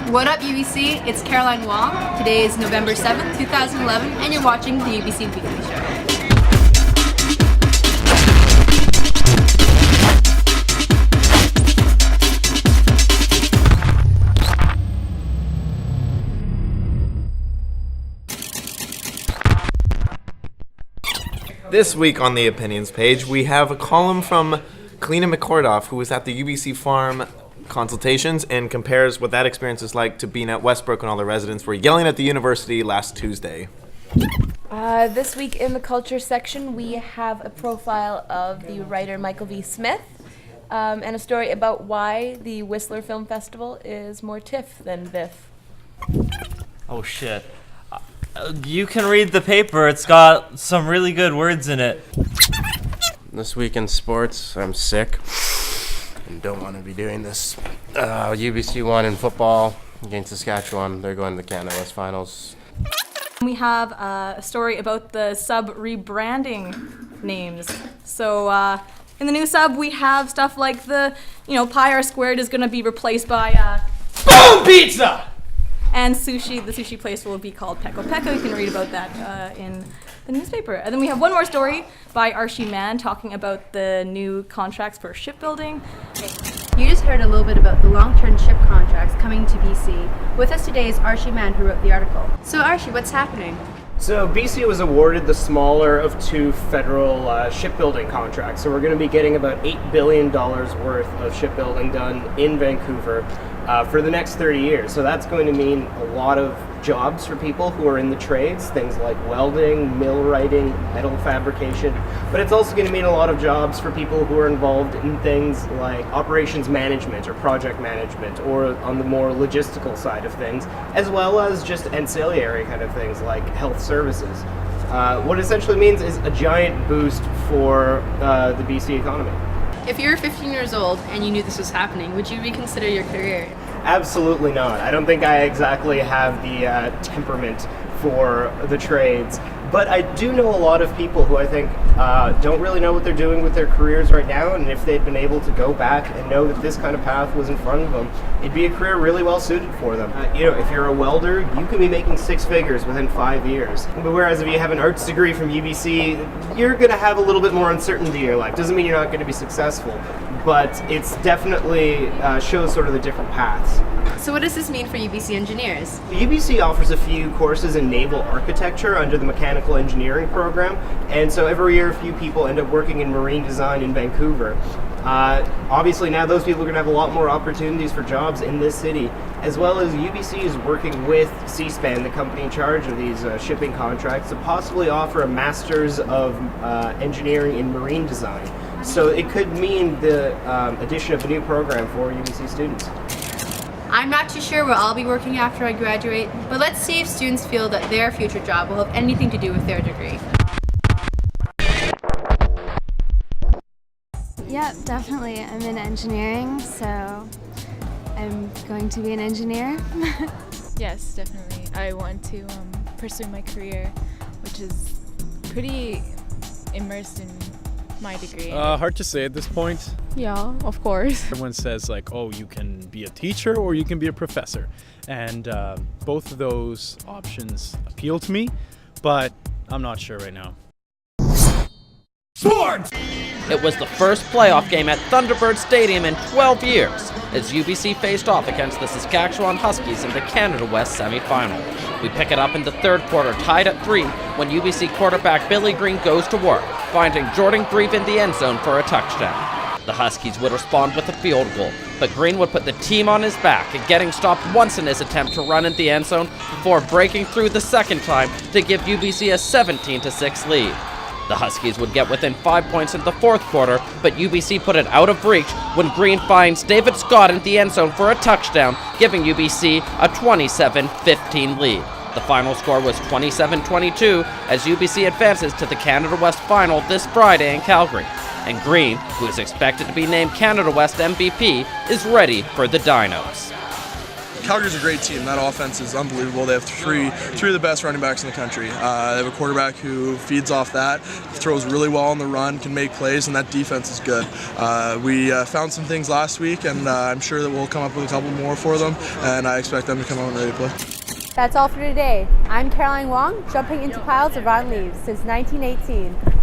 What up, UBC? It's Caroline Wong. Today is November 7th, 2011, and you're watching the Ubyssey Weekly Show. This week on the opinions page, we have a column from Kalina McCordoff, who was at the UBC Farm consultations and compares what that experience is like to being at Westbrook when all the residents were yelling at the university last Tuesday. This week in the culture section, we have a profile of the writer Michael V. Smith and a story about why the Whistler Film Festival is more TIFF than VIFF. Oh shit. You can read the paper, it's got some really good words in it. This week in sports, I'm sick and don't want to be doing this. UBC won in football against Saskatchewan. They're going to the Canada West Finals. We have a story about the sub rebranding names. So in the new sub, we have stuff like the, Pi R Squared is going to be replaced by Boom Pizza! And the sushi place will be called Peko Peko. You can read about that in the newspaper. And then we have one more story by Archie Mann talking about the new contracts for shipbuilding. You just heard a little bit about the long-term ship contracts coming to BC. With us today is Archie Mann, who wrote the article. So Archie, what's happening? So BC was awarded the smaller of two federal shipbuilding contracts. So we're going to be getting about $8 billion worth of shipbuilding done in Vancouver for the next 30 years. So that's going to mean a lot of jobs for people who are in the trades, things like welding, millwrighting, metal fabrication. But it's also going to mean a lot of jobs for people who are involved in things like operations management or project management, or on the more logistical side of things, as well as just ancillary kind of things like health services. What it essentially means is a giant boost for the BC economy. If you were 15 years old and you knew this was happening, would you reconsider your career? Absolutely not. I don't think I exactly have the temperament for the trades, but I do know a lot of people who I think don't really know what they're doing with their careers right now, and if they'd been able to go back and know that this kind of path was in front of them, it'd be a career really well suited for them. If you're a welder, you can be making six figures within 5 years. But whereas if you have an arts degree from UBC, you're going to have a little bit more uncertainty in your life. Doesn't mean you're not going to be successful, but it's definitely shows sort of the different paths. So what does this mean for UBC engineers? UBC offers a few courses in naval architecture under the mechanical engineering program, and so every year a few people end up working in marine design in Vancouver. Obviously now those people are going to have a lot more opportunities for jobs in this city, as well as UBC is working with C-SPAN, the company in charge of these shipping contracts, to possibly offer a Master's of Engineering in Marine Design. So it could mean the addition of a new program for UBC students. I'm not too sure what I'll be working after I graduate, but let's see if students feel that their future job will have anything to do with their degree. Yeah, definitely. I'm in engineering, so I'm going to be an engineer. Yes, definitely. I want to pursue my career, which is pretty immersed in my degree. Hard to say at this point. Yeah, of course. Everyone says you can be a teacher or you can be a professor. And both of those options appeal to me, but I'm not sure right now. Sports! It was the first playoff game at Thunderbirds Stadium in 12 years as UBC faced off against the Saskatchewan Huskies in the Canada West semi-final. We pick it up in the third quarter, tied at 3, when UBC quarterback Billy Green goes to work, finding Jordan Grieve in the end zone for a touchdown. The Huskies would respond with a field goal, but Green would put the team on his back, getting stopped once in his attempt to run in the end zone before breaking through the second time to give UBC a 17-6 lead. The Huskies would get within 5 points in the fourth quarter, but UBC put it out of reach when Green finds David Scott in the end zone for a touchdown, giving UBC a 27-15 lead. The final score was 27-22 as UBC advances to the Canada West Final this Friday in Calgary. And Green, who is expected to be named Canada West MVP, is ready for the Dinos. Calgary's a great team. That offense is unbelievable. They have three of the best running backs in the country. They have a quarterback who feeds off that, throws really well on the run, can make plays, and that defense is good. We found some things last week, and I'm sure that we'll come up with a couple more for them, and I expect them to come out and ready to play. That's all for today. I'm Caroline Wong, jumping into piles of rotten leaves since 1918.